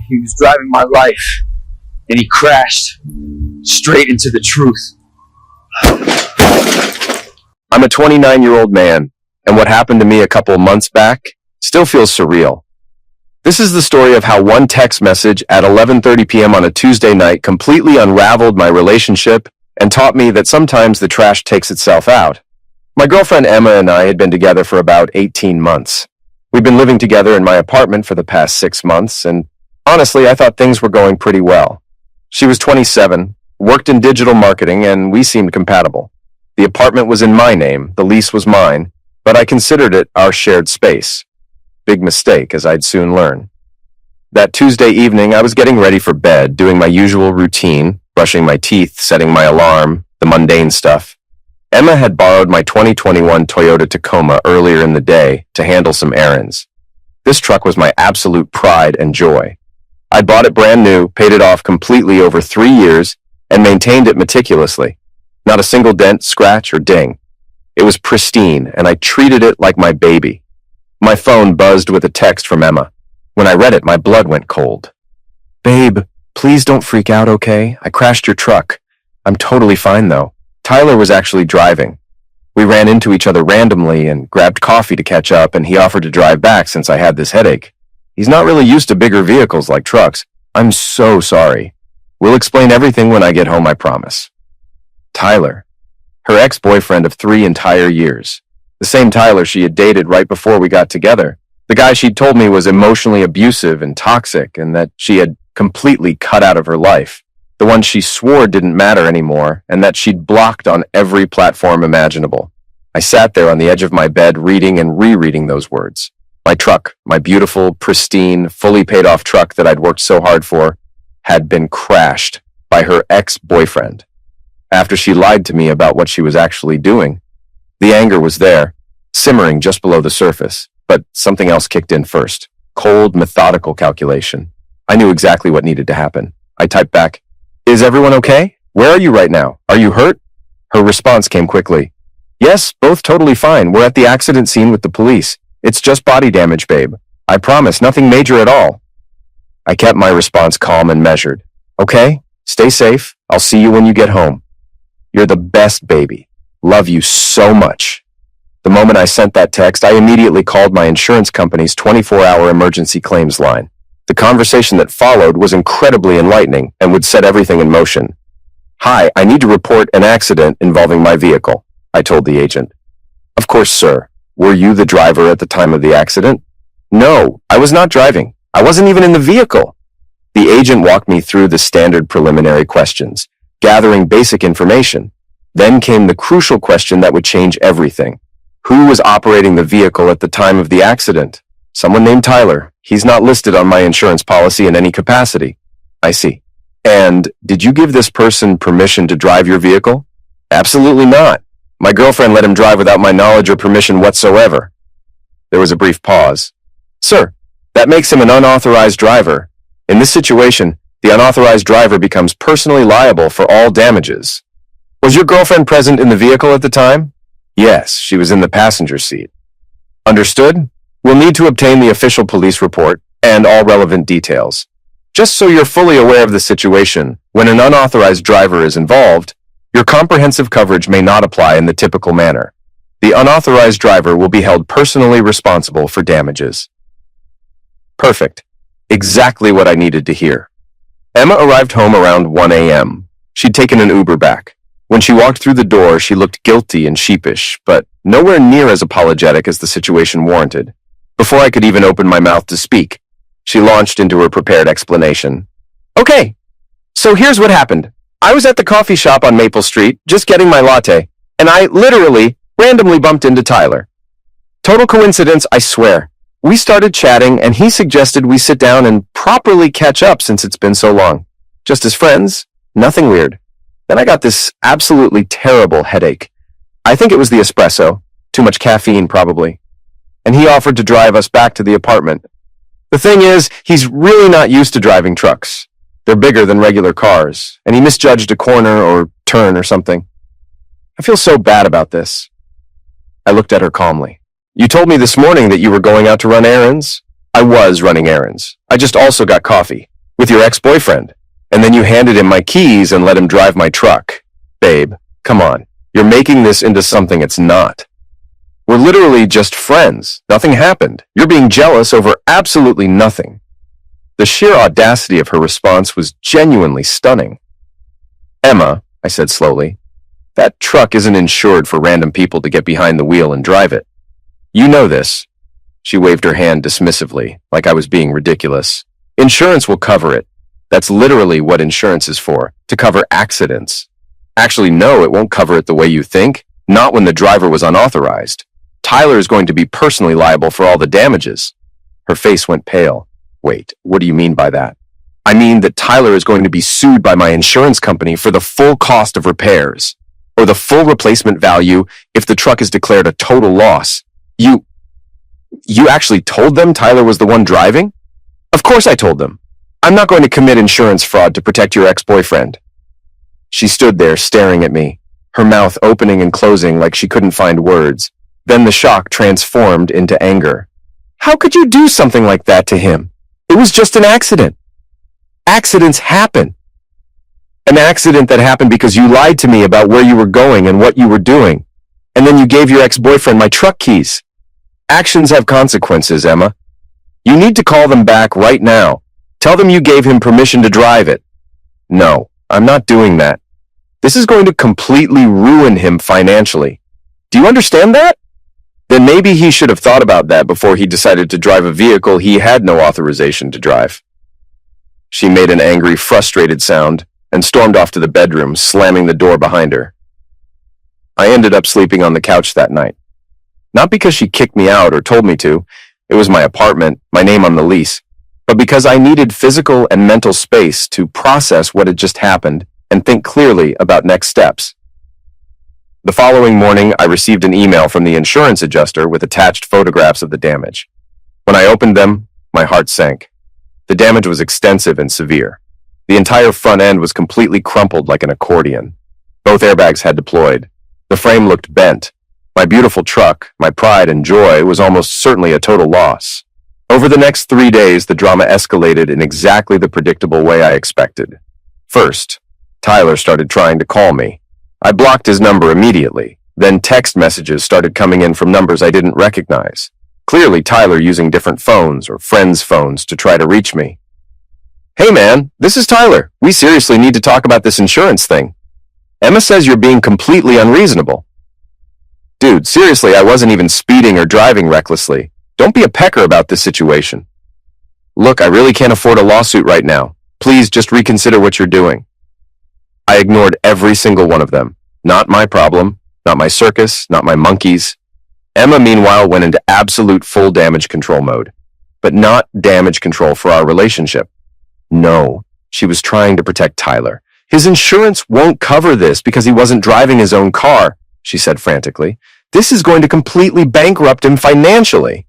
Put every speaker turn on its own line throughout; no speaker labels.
He was driving my life, and he crashed straight into the truth.
I'm a 29-year-old man, and what happened to me a couple months back still feels surreal. This is the story of how one text message at 11:30 p.m. on a Tuesday night completely unraveled my relationship and taught me that sometimes the trash takes itself out. My girlfriend Emma and I had been together for about 18 months. We'd been living together in my apartment for the past 6 months, and honestly, I thought things were going pretty well. She was 27, worked in digital marketing, and we seemed compatible. The apartment was in my name, the lease was mine, but I considered it our shared space. Big mistake, as I'd soon learn. That Tuesday evening, I was getting ready for bed, doing my usual routine, brushing my teeth, setting my alarm, the mundane stuff. Emma had borrowed my 2021 Toyota Tacoma earlier in the day to handle some errands. This truck was my absolute pride and joy. I'd bought it brand new, paid it off completely over 3 years, and maintained it meticulously. Not a single dent, scratch, or ding. It was pristine, and I treated it like my baby. My phone buzzed with a text from Emma. When I read it, my blood went cold. "Babe, please don't freak out, okay? I crashed your truck. I'm totally fine, though. Tyler was actually driving. We ran into each other randomly and grabbed coffee to catch up, and he offered to drive back since I had this headache. He's not really used to bigger vehicles like trucks. I'm so sorry. We'll explain everything when I get home, I promise." Tyler. Her ex-boyfriend of 3 entire years. The same Tyler she had dated right before we got together. The guy she'd told me was emotionally abusive and toxic and that she had completely cut out of her life. The one she swore didn't matter anymore and that she'd blocked on every platform imaginable. I sat there on the edge of my bed reading and rereading those words. My truck, my beautiful, pristine, fully paid off truck that I'd worked so hard for, had been crashed by her ex-boyfriend. After she lied to me about what she was actually doing. The anger was there, simmering just below the surface, but something else kicked in first. Cold, methodical calculation. I knew exactly what needed to happen. I typed back, "Is everyone okay? Where are you right now? Are you hurt?" Her response came quickly. "Yes, both totally fine. We're at the accident scene with the police. It's just body damage, babe. I promise, nothing major at all." I kept my response calm and measured. "Okay, stay safe. I'll see you when you get home. You're the best, baby. Love you so much." The moment I sent that text, I immediately called my insurance company's 24-hour emergency claims line. The conversation that followed was incredibly enlightening and would set everything in motion. "Hi, I need to report an accident involving my vehicle," I told the agent. "Of course, sir. Were you the driver at the time of the accident?" "No, I was not driving. I wasn't even in the vehicle." The agent walked me through the standard preliminary questions, gathering basic information. Then came the crucial question that would change everything. Who was operating the vehicle at the time of the accident? Someone named Tyler. He's not listed on my insurance policy in any capacity. I see. And did you give this person permission to drive your vehicle? Absolutely not. My girlfriend let him drive without my knowledge or permission whatsoever. There was a brief pause. Sir, that makes him an unauthorized driver. In this situation, the unauthorized driver becomes personally liable for all damages. Was your girlfriend present in the vehicle at the time? Yes, she was in the passenger seat. Understood? We'll need to obtain the official police report and all relevant details. Just so you're fully aware of the situation, when an unauthorized driver is involved, your comprehensive coverage may not apply in the typical manner. The unauthorized driver will be held personally responsible for damages. Perfect. Exactly what I needed to hear. Emma arrived home around 1 a.m. She'd taken an Uber back. When she walked through the door, she looked guilty and sheepish, but nowhere near as apologetic as the situation warranted. Before I could even open my mouth to speak, she launched into her prepared explanation. Okay, so here's what happened. I was at the coffee shop on Maple Street, just getting my latte, and I literally randomly bumped into Tyler. Total coincidence, I swear. We started chatting, and he suggested we sit down and properly catch up since it's been so long. Just as friends, nothing weird. Then I got this absolutely terrible headache. I think it was the espresso, too much caffeine probably. And he offered to drive us back to the apartment. The thing is, he's really not used to driving trucks. They're bigger than regular cars, and he misjudged a corner or turn or something. I feel so bad about this. I looked at her calmly. You told me this morning that you were going out to run errands. I was running errands. I just also got coffee. With your ex-boyfriend. And then you handed him my keys and let him drive my truck. Babe, come on. You're making this into something it's not. We're literally just friends. Nothing happened. You're being jealous over absolutely nothing. The sheer audacity of her response was genuinely stunning. Emma, I said slowly, that truck isn't insured for random people to get behind the wheel and drive it. You know this. She waved her hand dismissively, like I was being ridiculous. Insurance will cover it. That's literally what insurance is for, to cover accidents. Actually, no, it won't cover it the way you think, not when the driver was unauthorized. Tyler is going to be personally liable for all the damages. Her face went pale. Wait, what do you mean by that? I mean that Tyler is going to be sued by my insurance company for the full cost of repairs, or the full replacement value if the truck is declared a total loss. You actually told them Tyler was the one driving? Of course I told them. I'm not going to commit insurance fraud to protect your ex-boyfriend. She stood there staring at me, her mouth opening and closing like she couldn't find words. Then the shock transformed into anger. How could you do something like that to him? It was just an accident. Accidents happen. An accident that happened because you lied to me about where you were going and what you were doing. And then you gave your ex-boyfriend my truck keys. Actions have consequences, Emma. You need to call them back right now. Tell them you gave him permission to drive it. No, I'm not doing that. This is going to completely ruin him financially. Do you understand that? Then maybe he should have thought about that before he decided to drive a vehicle he had no authorization to drive. She made an angry, frustrated sound and stormed off to the bedroom, slamming the door behind her. I ended up sleeping on the couch that night. Not because she kicked me out or told me to. It was my apartment, my name on the lease. But because I needed physical and mental space to process what had just happened and think clearly about next steps. The following morning, I received an email from the insurance adjuster with attached photographs of the damage. When I opened them, my heart sank. The damage was extensive and severe. The entire front end was completely crumpled like an accordion. Both airbags had deployed. The frame looked bent. My beautiful truck, my pride and joy, was almost certainly a total loss. Over the next 3 days, the drama escalated in exactly the predictable way I expected. First, Tyler started trying to call me. I blocked his number immediately. Then text messages started coming in from numbers I didn't recognize. Clearly Tyler using different phones or friends' phones to try to reach me. Hey man, this is Tyler. We seriously need to talk about this insurance thing. Emma says you're being completely unreasonable. Dude, seriously, I wasn't even speeding or driving recklessly. Don't be a pecker about this situation. Look, I really can't afford a lawsuit right now. Please just reconsider what you're doing. I ignored every single one of them. Not my problem, not my circus, not my monkeys. Emma, meanwhile, went into absolute full damage control mode. But not damage control for our relationship. No, she was trying to protect Tyler. His insurance won't cover this because he wasn't driving his own car, she said frantically. This is going to completely bankrupt him financially.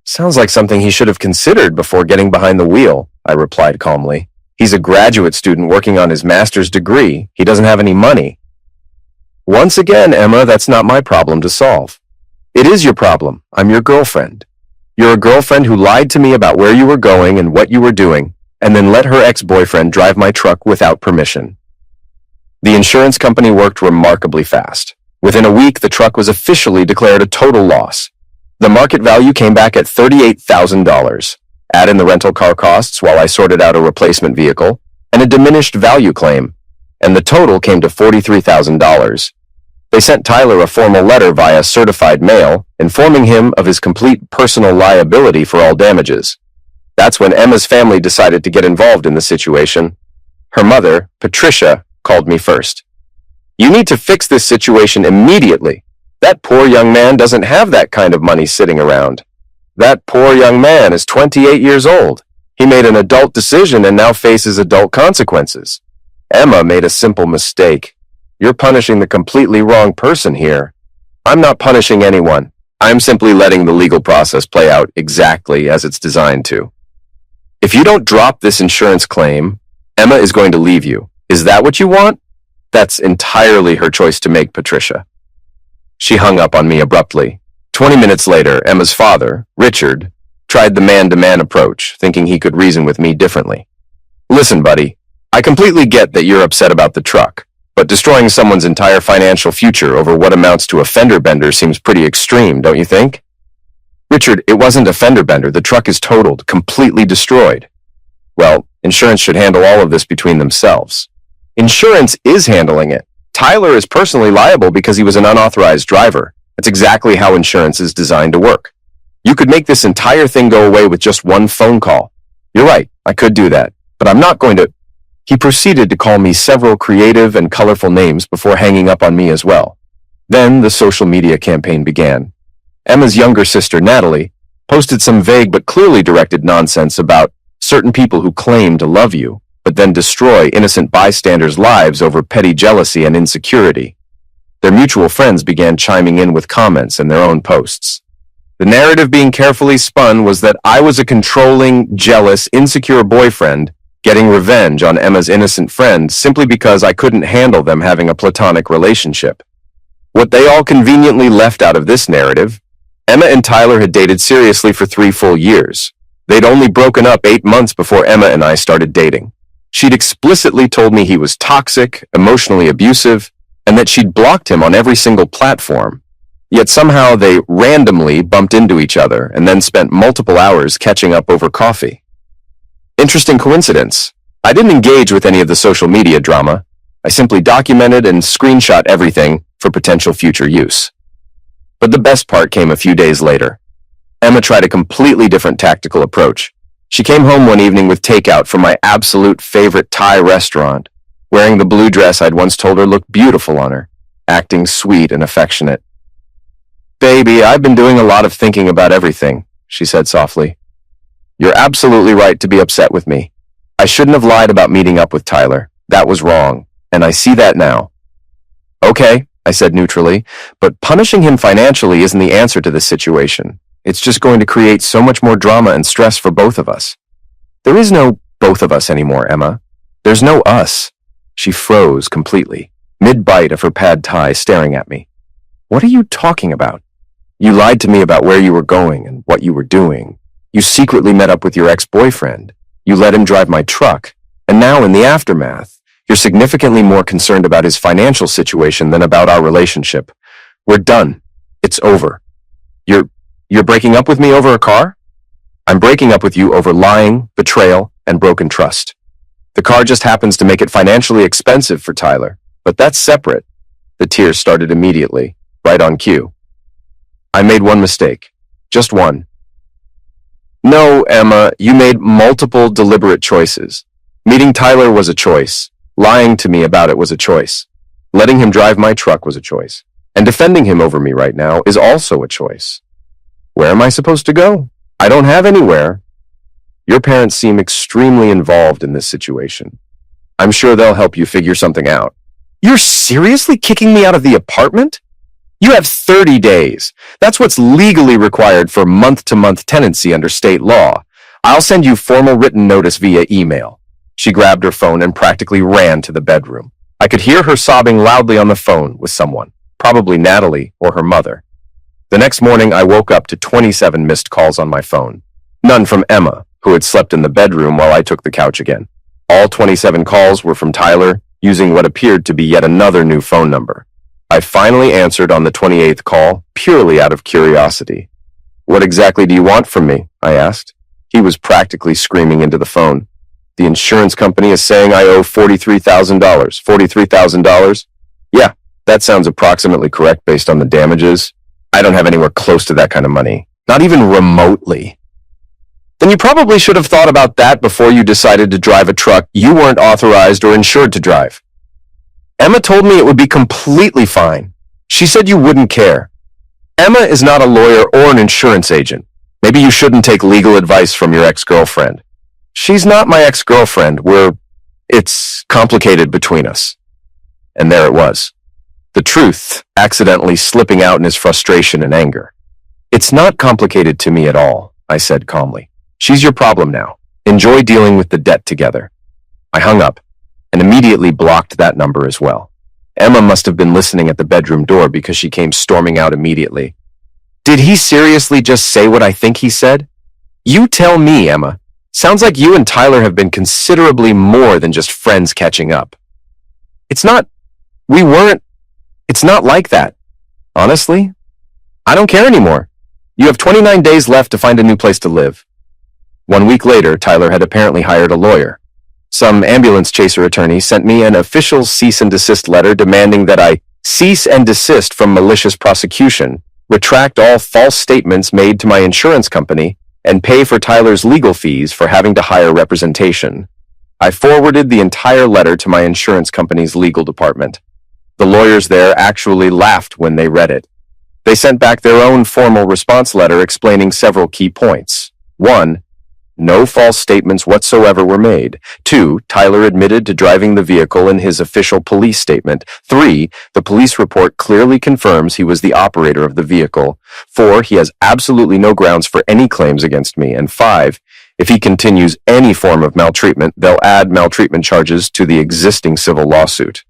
Sounds like something he should have considered before getting behind the wheel, I replied calmly. He's a graduate student working on his master's degree. He doesn't have any money. Once again, Emma, that's not my problem to solve. It is your problem. I'm your girlfriend. You're a girlfriend who lied to me about where you were going and what you were doing, and then let her ex-boyfriend drive my truck without permission. The insurance company worked remarkably fast. Within a week, the truck was officially declared a total loss. The market value came back at $38,000. Add in the rental car costs while I sorted out a replacement vehicle, and a diminished value claim, and the total came to $43,000. They sent Tyler a formal letter via certified mail, informing him of his complete personal liability for all damages. That's when Emma's family decided to get involved in the situation. Her mother, Patricia, called me first. You need to fix this situation immediately. That poor young man doesn't have that kind of money sitting around. That poor young man is 28 years old. He made an adult decision and now faces adult consequences. Emma made a simple mistake. You're punishing the completely wrong person here. I'm not punishing anyone. I'm simply letting the legal process play out exactly as it's designed to. If you don't drop this insurance claim, Emma is going to leave you. Is that what you want? That's entirely her choice to make, Patricia. She hung up on me abruptly. 20 minutes later, Emma's father, Richard, tried the man-to-man approach, thinking he could reason with me differently. Listen, buddy, I completely get that you're upset about the truck, but destroying someone's entire financial future over what amounts to a fender bender seems pretty extreme, don't you think? Richard, it wasn't a fender bender. The truck is totaled, completely destroyed. Well, insurance should handle all of this between themselves. Insurance is handling it. Tyler is personally liable because he was an unauthorized driver. That's exactly how insurance is designed to work. You could make this entire thing go away with just one phone call. You're right, I could do that, but I'm not going to. He proceeded to call me several creative and colorful names before hanging up on me as well. Then the social media campaign began. Emma's younger sister, Natalie, posted some vague but clearly directed nonsense about certain people who claim to love you, but then destroy innocent bystanders' lives over petty jealousy and insecurity. Their mutual friends began chiming in with comments and their own posts. The narrative being carefully spun was that I was a controlling, jealous, insecure boyfriend getting revenge on Emma's innocent friend simply because I couldn't handle them having a platonic relationship. What they all conveniently left out of this narrative, Emma and Tyler had dated seriously for 3 full years. They'd only broken up 8 months before Emma and I started dating. She'd explicitly told me he was toxic, emotionally abusive, and that she'd blocked him on every single platform. Yet somehow they randomly bumped into each other and then spent multiple hours catching up over coffee. Interesting coincidence. I didn't engage with any of the social media drama. I simply documented and screenshot everything for potential future use. But the best part came a few days later. Emma tried a completely different tactical approach. She came home one evening with takeout from my absolute favorite Thai restaurant, wearing the blue dress I'd once told her looked beautiful on her, acting sweet and affectionate. "Baby, I've been doing a lot of thinking about everything," she said softly. "You're absolutely right to be upset with me. I shouldn't have lied about meeting up with Tyler. That was wrong, and I see that now." "Okay," I said neutrally, "but punishing him financially isn't the answer to this situation. It's just going to create so much more drama and stress for both of us." "There is no both of us anymore, Emma. There's no us." She froze completely, mid-bite of her pad thai, staring at me. "What are you talking about? You lied to me about where you were going and what you were doing. You secretly met up with your ex-boyfriend. You let him drive my truck. And now in the aftermath, you're significantly more concerned about his financial situation than about our relationship. We're done. It's over. You're breaking up with me over a car? I'm breaking up with you over lying, betrayal, and broken trust. The car just happens to make it financially expensive for Tyler, but that's separate." The tears started immediately, right on cue. "I made one mistake. Just one." "No, Emma, you made multiple deliberate choices. Meeting Tyler was a choice. Lying to me about it was a choice. Letting him drive my truck was a choice. And defending him over me right now is also a choice. Where am I supposed to go? I don't have anywhere. Your parents seem extremely involved in this situation. I'm sure they'll help you figure something out." "You're seriously kicking me out of the apartment? You have 30 days. That's what's legally required for month-to-month tenancy under state law. I'll send you formal written notice via email." She grabbed her phone and practically ran to the bedroom. I could hear her sobbing loudly on the phone with someone, probably Natalie or her mother. The next morning, I woke up to 27 missed calls on my phone. None from Emma, who had slept in the bedroom while I took the couch again. All 27 calls were from Tyler, using what appeared to be yet another new phone number. I finally answered on the 28th call, purely out of curiosity. "What exactly do you want from me?" I asked. He was practically screaming into the phone. "The insurance company is saying I owe $43,000. $43,000? Yeah, that sounds approximately correct based on the damages. I don't have anywhere close to that kind of money. Not even remotely." "Then you probably should have thought about that before you decided to drive a truck you weren't authorized or insured to drive. Emma told me it would be completely fine. She said you wouldn't care. Emma is not a lawyer or an insurance agent. Maybe you shouldn't take legal advice from your ex-girlfriend." "She's not my ex-girlfriend. It's complicated between us." And there it was. The truth accidentally slipping out in his frustration and anger. "It's not complicated to me at all," I said calmly. "She's your problem now. Enjoy dealing with the debt together." I hung up and immediately blocked that number as well. Emma must have been listening at the bedroom door because she came storming out immediately. "Did he seriously just say what I think he said?" "You tell me, Emma. Sounds like you and Tyler have been considerably more than just friends catching up. It's not like that. Honestly, I don't care anymore. You have 29 days left to find a new place to live. 1 week later, Tyler had apparently hired a lawyer. Some ambulance chaser attorney sent me an official cease and desist letter demanding that I cease and desist from malicious prosecution, retract all false statements made to my insurance company, and pay for Tyler's legal fees for having to hire representation. I forwarded the entire letter to my insurance company's legal department. The lawyers there actually laughed when they read it. They sent back their own formal response letter explaining several key points. 1. No false statements whatsoever were made. 2. Tyler admitted to driving the vehicle in his official police statement. 3. The police report clearly confirms he was the operator of the vehicle. 4. He has absolutely no grounds for any claims against me. And 5. If he continues any form of maltreatment, they'll add maltreatment charges to the existing civil lawsuit.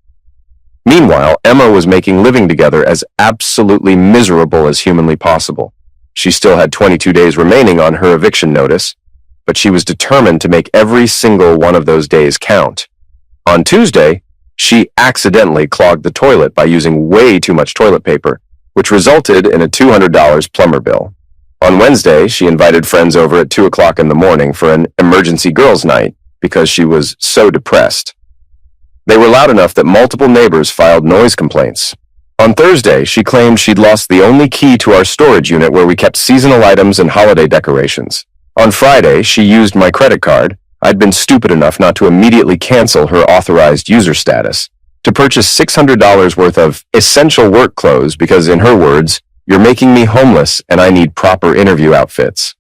Meanwhile, Emma was making living together as absolutely miserable as humanly possible. She still had 22 days remaining on her eviction notice, but she was determined to make every single one of those days count. On Tuesday, she accidentally clogged the toilet by using way too much toilet paper, which resulted in a $200 plumber bill. On Wednesday, she invited friends over at 2 o'clock in the morning for an emergency girls' night because she was so depressed. They were loud enough that multiple neighbors filed noise complaints. On Thursday, she claimed she'd lost the only key to our storage unit where we kept seasonal items and holiday decorations. On Friday, she used my credit card. I'd been stupid enough not to immediately cancel her authorized user status to purchase $600 worth of essential work clothes because, in her words, "You're making me homeless and I need proper interview outfits."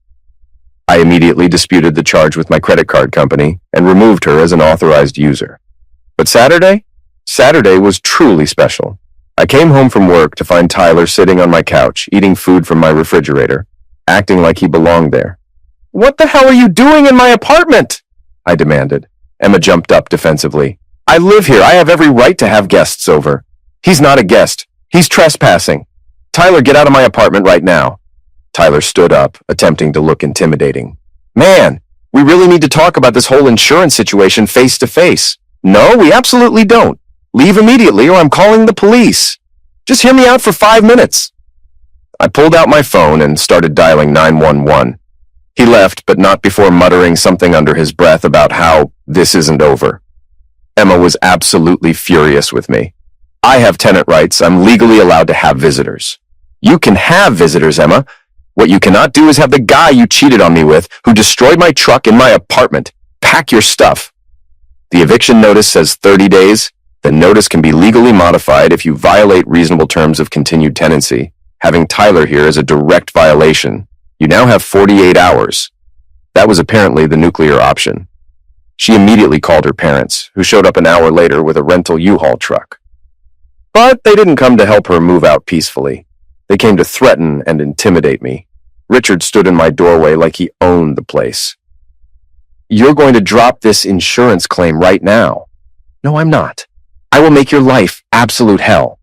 I immediately disputed the charge with my credit card company and removed her as an authorized user. But Saturday was truly special. I came home from work to find Tyler sitting on my couch, eating food from my refrigerator, acting like he belonged there. "What the hell are you doing in my apartment?" I demanded. Emma jumped up defensively. "I live here. I have every right to have guests over." "He's not a guest. He's trespassing. Tyler, get out of my apartment right now." Tyler stood up, attempting to look intimidating. "Man, we really need to talk about this whole insurance situation face to face." "No, we absolutely don't. Leave immediately or I'm calling the police. Just hear me out for 5 minutes." I pulled out my phone and started dialing 911. He left, but not before muttering something under his breath about how this isn't over. Emma was absolutely furious with me. "I have tenant rights. I'm legally allowed to have visitors." "You can have visitors, Emma. What you cannot do is have the guy you cheated on me with, who destroyed my truck in my apartment. Pack your stuff." The eviction notice says 30 days. The notice can be legally modified if you violate reasonable terms of continued tenancy. Having Tyler here is a direct violation. You now have 48 hours. That was apparently the nuclear option. She immediately called her parents, who showed up an hour later with a rental U-Haul truck. But they didn't come to help her move out peacefully. They came to threaten and intimidate me. Richard stood in my doorway like he owned the place. "You're going to drop this insurance claim right now." "No, I'm not. I will make your life absolute hell."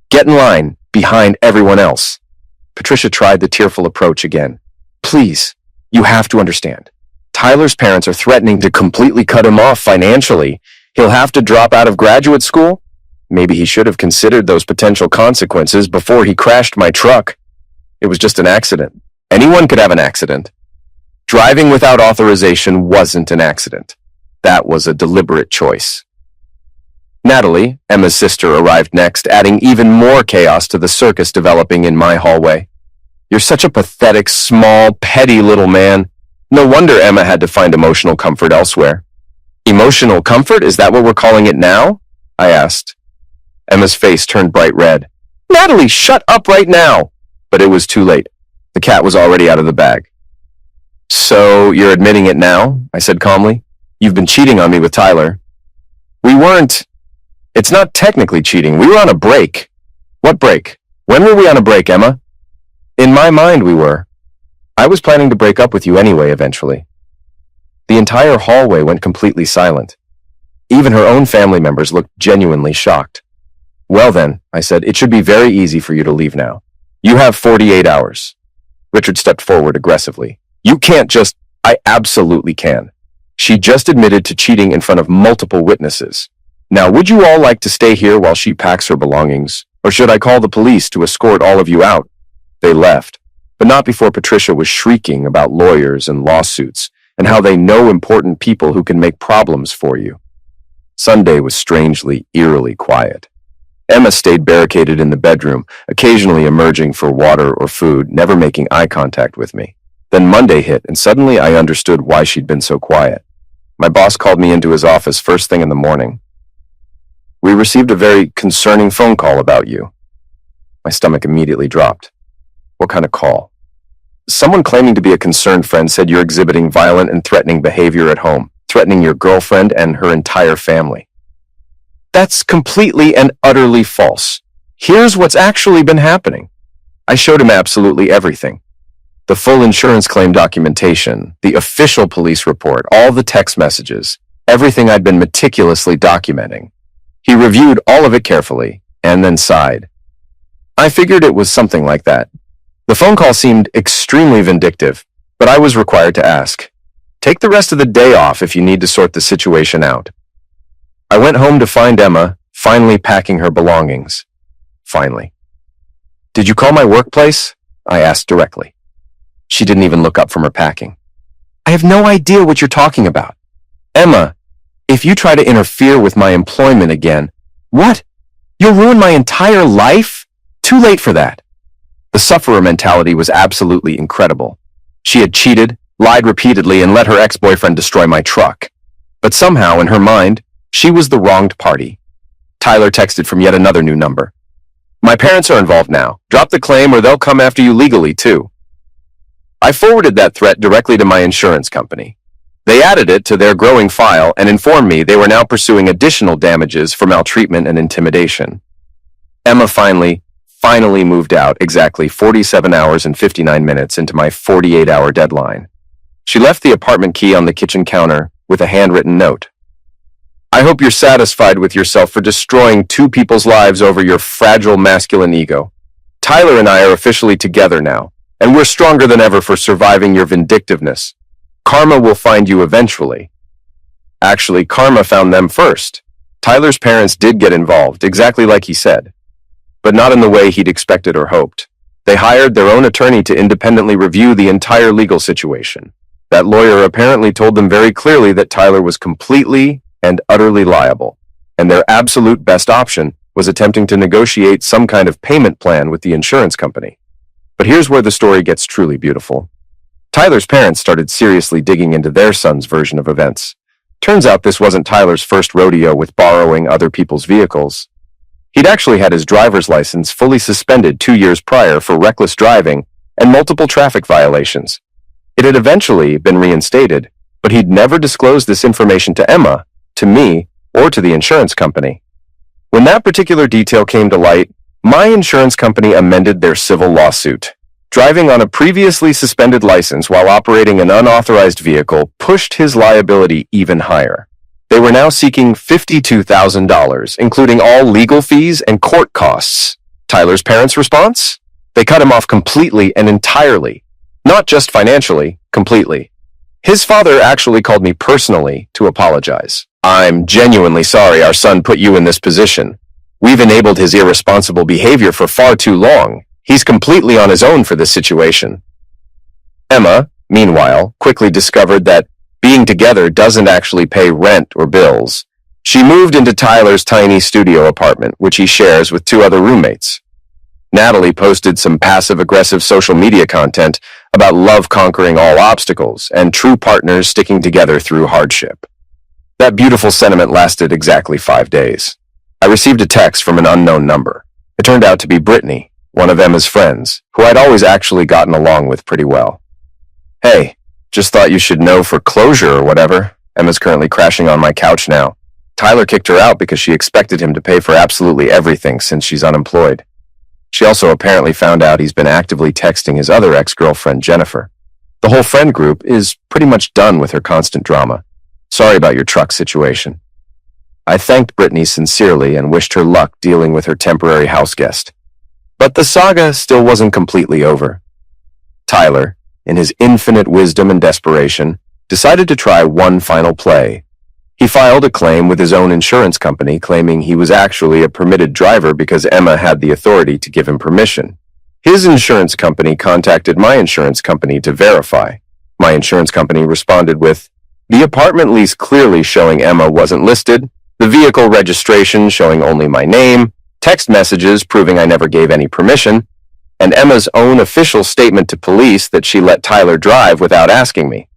"Get in line, behind everyone else." Patricia tried the tearful approach again. "Please, you have to understand. Tyler's parents are threatening to completely cut him off financially. He'll have to drop out of graduate school. Maybe he should have considered those potential consequences before he crashed my truck. It was just an accident. Anyone could have an accident. Driving without authorization wasn't an accident. That was a deliberate choice." Natalie, Emma's sister, arrived next, adding even more chaos to the circus developing in my hallway. "You're such a pathetic, small, petty little man. No wonder Emma had to find emotional comfort elsewhere." "Emotional comfort? Is that what we're calling it now?" I asked. Emma's face turned bright red. "Natalie, shut up right now!" But it was too late. The cat was already out of the bag. "So, you're admitting it now?" I said calmly. "You've been cheating on me with Tyler." "We weren't. It's not technically cheating. We were on a break." "What break? When were we on a break, Emma?" "In my mind, we were. I was planning to break up with you anyway, eventually." The entire hallway went completely silent. Even her own family members looked genuinely shocked. "Well then," I said, "it should be very easy for you to leave now. You have 48 hours. Richard stepped forward aggressively. "You can't just..." I absolutely can. She just admitted to cheating in front of multiple witnesses. Now, would you all like to stay here while she packs her belongings? Or should I call the police to escort all of you out? They left, but not before Patricia was shrieking about lawyers and lawsuits and how they know important people who can make problems for you. Sunday was strangely, eerily quiet. Emma stayed barricaded in the bedroom, occasionally emerging for water or food, never making eye contact with me. Then Monday hit, and suddenly I understood why she'd been so quiet. My boss called me into his office first thing in the morning. "We received a very concerning phone call about you." My stomach immediately dropped. "What kind of call?" "Someone claiming to be a concerned friend said you're exhibiting violent and threatening behavior at home, threatening your girlfriend and her entire family." "That's completely and utterly false. Here's what's actually been happening." I showed him absolutely everything. The full insurance claim documentation, the official police report, all the text messages, everything I'd been meticulously documenting. He reviewed all of it carefully and then sighed. I figured it was something like that. The phone call seemed extremely vindictive, but I was required to ask, "Take the rest of the day off if you need to sort the situation out." I went home to find Emma finally packing her belongings. Finally. "Did you call my workplace?" I asked directly. She didn't even look up from her packing. "I have no idea what you're talking about." "Emma, if you try to interfere with my employment again..." "What? You'll ruin my entire life?" "Too late for that." The sufferer mentality was absolutely incredible. She had cheated, lied repeatedly, and let her ex-boyfriend destroy my truck. But somehow, in her mind, she was the wronged party. Tyler texted from yet another new number. "My parents are involved now. Drop the claim or they'll come after you legally, too." I forwarded that threat directly to my insurance company. They added it to their growing file and informed me they were now pursuing additional damages for maltreatment and intimidation. Emma finally moved out exactly 47 hours and 59 minutes into my 48-hour deadline. She left the apartment key on the kitchen counter with a handwritten note. "I hope you're satisfied with yourself for destroying two people's lives over your fragile masculine ego. Tyler and I are officially together now, and we're stronger than ever for surviving your vindictiveness. Karma will find you eventually." Actually, karma found them first. Tyler's parents did get involved, exactly like he said, but not in the way he'd expected or hoped. They hired their own attorney to independently review the entire legal situation. That lawyer apparently told them very clearly that Tyler was completely and utterly liable, and their absolute best option was attempting to negotiate some kind of payment plan with the insurance company. But here's where the story gets truly beautiful. Tyler's parents started seriously digging into their son's version of events. Turns out this wasn't Tyler's first rodeo with borrowing other people's vehicles. He'd actually had his driver's license fully suspended 2 years prior for reckless driving and multiple traffic violations. It had eventually been reinstated, but he'd never disclosed this information to Emma, to me, or to the insurance company. When that particular detail came to light, my insurance company amended their civil lawsuit. Driving on a previously suspended license while operating an unauthorized vehicle pushed his liability even higher. They were now seeking $52,000, including all legal fees and court costs. Tyler's parents' response? They cut him off completely and entirely. Not just financially, completely. His father actually called me personally to apologize. "I'm genuinely sorry our son put you in this position. We've enabled his irresponsible behavior for far too long. He's completely on his own for this situation." Emma, meanwhile, quickly discovered that being together doesn't actually pay rent or bills. She moved into Tyler's tiny studio apartment, which he shares with 2 other roommates. Natalie posted some passive-aggressive social media content about love conquering all obstacles and true partners sticking together through hardship. That beautiful sentiment lasted exactly 5 days. I received a text from an unknown number. It turned out to be Brittany, one of Emma's friends, who I'd always actually gotten along with pretty well. "Hey, just thought you should know for closure or whatever. Emma's currently crashing on my couch now. Tyler kicked her out because she expected him to pay for absolutely everything since she's unemployed. She also apparently found out he's been actively texting his other ex-girlfriend, Jennifer. The whole friend group is pretty much done with her constant drama. Sorry about your truck situation." I thanked Brittany sincerely and wished her luck dealing with her temporary house guest. But the saga still wasn't completely over. Tyler, in his infinite wisdom and desperation, decided to try one final play. He filed a claim with his own insurance company, claiming he was actually a permitted driver because Emma had the authority to give him permission. His insurance company contacted my insurance company to verify. My insurance company responded with, the apartment lease clearly showing Emma wasn't listed, the vehicle registration showing only my name, text messages proving I never gave any permission, and Emma's own official statement to police that she let Tyler drive without asking me.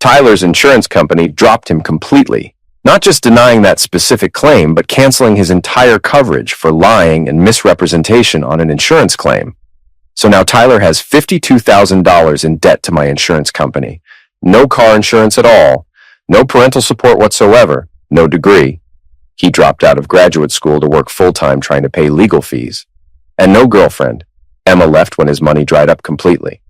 Tyler's insurance company dropped him completely, not just denying that specific claim, but canceling his entire coverage for lying and misrepresentation on an insurance claim. So now Tyler has $52,000 in debt to my insurance company. No car insurance at all, no parental support whatsoever, no degree. He dropped out of graduate school to work full-time trying to pay legal fees. And no girlfriend. Emma left when his money dried up completely.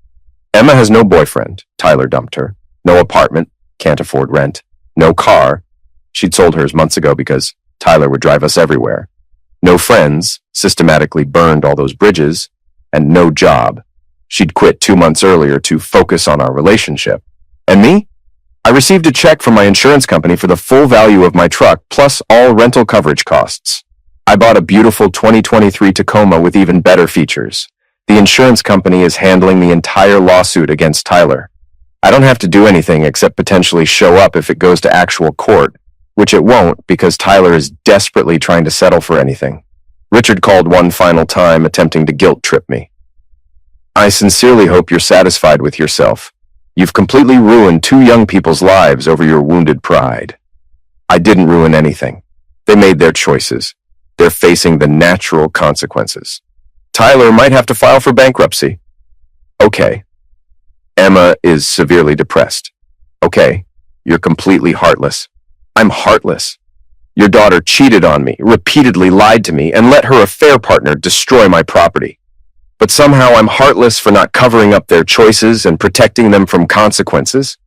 Emma has no boyfriend. Tyler dumped her. No apartment, can't afford rent. No car. She'd sold hers months ago because Tyler would drive us everywhere. No friends, systematically burned all those bridges. And no job. She'd quit 2 months earlier to focus on our relationship. And me? I received a check from my insurance company for the full value of my truck plus all rental coverage costs. I bought a beautiful 2023 Tacoma with even better features. The insurance company is handling the entire lawsuit against Tyler. I don't have to do anything except potentially show up if it goes to actual court, which it won't because Tyler is desperately trying to settle for anything. Richard called one final time, attempting to guilt trip me. I sincerely hope you're satisfied with yourself. You've completely ruined 2 young people's lives over your wounded pride. I didn't ruin anything. They made their choices. They're facing the natural consequences. Tyler might have to file for bankruptcy. Okay. Emma is severely depressed. Okay. You're completely heartless. I'm heartless. Your daughter cheated on me, repeatedly lied to me, and let her affair partner destroy my property. But somehow I'm heartless for not covering up their choices and protecting them from consequences.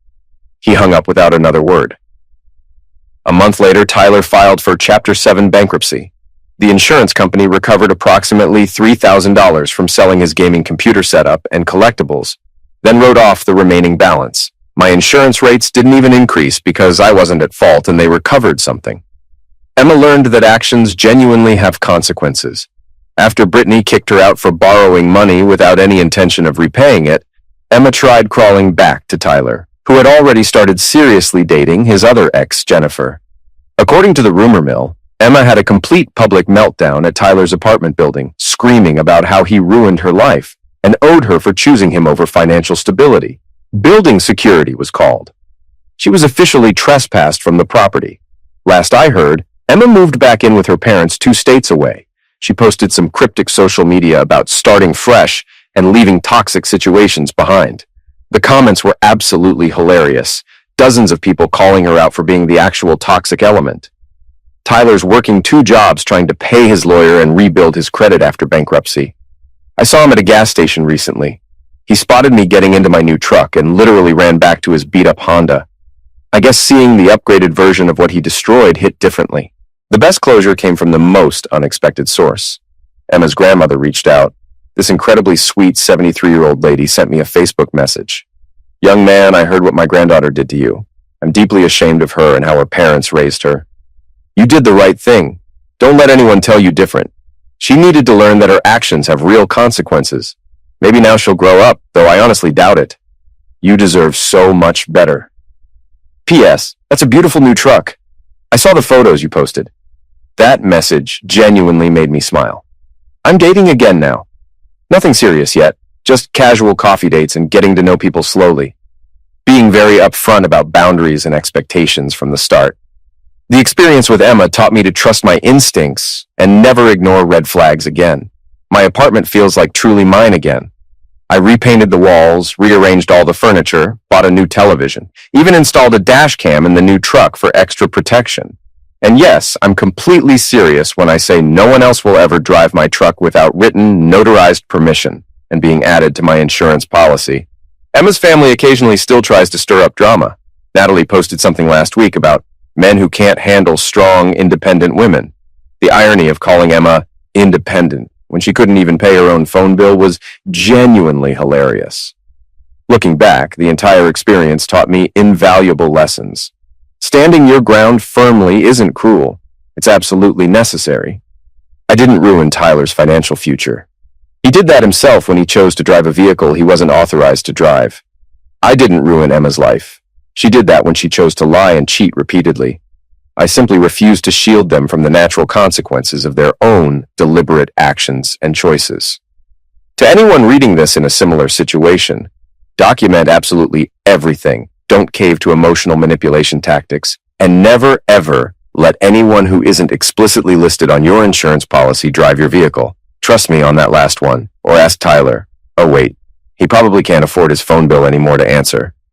He hung up without another word. A month later, Tyler filed for Chapter 7 bankruptcy. The insurance company recovered approximately $3,000 from selling his gaming computer setup and collectibles, then wrote off the remaining balance. My insurance rates didn't even increase because I wasn't at fault and they recovered something. Emma learned that actions genuinely have consequences. After Brittany kicked her out for borrowing money without any intention of repaying it, Emma tried crawling back to Tyler, who had already started seriously dating his other ex, Jennifer. According to the rumor mill, Emma had a complete public meltdown at Tyler's apartment building, screaming about how he ruined her life and owed her for choosing him over financial stability. Building security was called. She was officially trespassed from the property. Last I heard, Emma moved back in with her parents 2 states away. She posted some cryptic social media about starting fresh and leaving toxic situations behind. The comments were absolutely hilarious. Dozens of people calling her out for being the actual toxic element. Tyler's working 2 jobs trying to pay his lawyer and rebuild his credit after bankruptcy. I saw him at a gas station recently. He spotted me getting into my new truck and literally ran back to his beat-up Honda. I guess seeing the upgraded version of what he destroyed hit differently. The best closure came from the most unexpected source. Emma's grandmother reached out. This incredibly sweet 73-year-old lady sent me a Facebook message. Young man, I heard what my granddaughter did to you. I'm deeply ashamed of her and how her parents raised her. You did the right thing. Don't let anyone tell you different. She needed to learn that her actions have real consequences. Maybe now she'll grow up, though I honestly doubt it. You deserve so much better. P.S. That's a beautiful new truck. I saw the photos you posted. That message genuinely made me smile. I'm dating again now. Nothing serious yet, just casual coffee dates and getting to know people slowly. Being very upfront about boundaries and expectations from the start. The experience with Emma taught me to trust my instincts and never ignore red flags again. My apartment feels like truly mine again. I repainted the walls, rearranged all the furniture, bought a new television, even installed a dash cam in the new truck for extra protection. And yes, I'm completely serious when I say no one else will ever drive my truck without written, notarized permission and being added to my insurance policy. Emma's family occasionally still tries to stir up drama. Natalie posted something last week about men who can't handle strong, independent women. The irony of calling Emma independent when she couldn't even pay her own phone bill was genuinely hilarious. Looking back, the entire experience taught me invaluable lessons. Standing your ground firmly isn't cruel. It's absolutely necessary. I didn't ruin Tyler's financial future. He did that himself when he chose to drive a vehicle he wasn't authorized to drive. I didn't ruin Emma's life. She did that when she chose to lie and cheat repeatedly. I simply refused to shield them from the natural consequences of their own deliberate actions and choices. To anyone reading this in a similar situation, document absolutely everything. Don't cave to emotional manipulation tactics, and never ever let anyone who isn't explicitly listed on your insurance policy drive your vehicle. Trust me on that last one, or ask Tyler. Oh wait, he probably can't afford his phone bill anymore to answer.